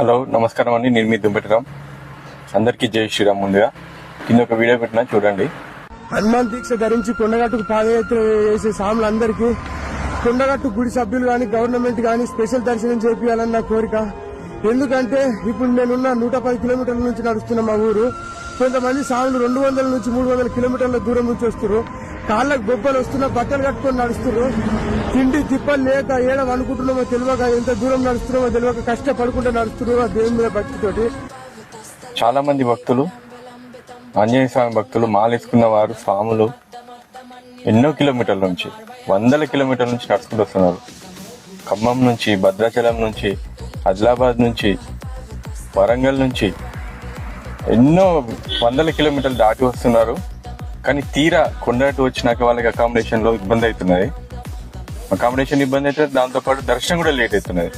Hello నమస్కారం అండి, నేను మీ దుంపెట్టరాం. అందరికీ జై శ్రీరామ్. ముందుగా కింద ఒక వీడియో పెట్టినా చూడండి. హనుమాన్ దీక్ష ధరించి కొండగట్టుకు పాదయాత్ర చేసే సాములందరికీ కొండగట్టు గుడి సభ్యులు గాని గవర్నమెంట్ గాని స్పెషల్ దర్శనం చేపియాలని నా కోరిక. ఎందుకంటే ఇప్పుడు నేనున్న 110 కిలోమీటర్ల నుంచి నడుస్తున్న మా ఊరు. కొంతమంది సాములు 200 నుంచి 300 కిలోమీటర్ల దూరం నుంచి వస్తున్నారు. కాళ్ళకు బొబ్బలు వస్తున్నా, బట్టలు కట్టుకొని నడుస్తున్నారు. తిండి తిప్పలు లేక ఏడ అనుకుంటున్నామో తెలియక, ఎంత దూరం నడుస్తున్నామో తెలియక కష్టపడుకుంటూ నడుస్తున్నారు ఆ దేవుని మీద భక్తితోటి. చాలా మంది భక్తులు, ఆంజనేయ స్వామి భక్తులు, మాలేసుకున్న వారు స్వాములు ఎన్నో కిలోమీటర్ల నుంచి, 100 కిలోమీటర్ల నుంచి నడుచుకుంటూ వస్తున్నారు. ఖమ్మం నుంచి, భద్రాచలం నుంచి, ఆదిలాబాద్ నుంచి, వరంగల్ నుంచి ఎన్నో 100 కిలోమీటర్లు దాటి వస్తున్నారు. కానీ తీరా కొండగట్టు వచ్చినాక వాళ్ళకి అకామిడేషన్ లో ఇబ్బంది అవుతున్నది. అకామిడేషన్ ఇబ్బంది అవుతుంది, దాంతోపాటు దర్శనం కూడా లేట్ అవుతున్నది.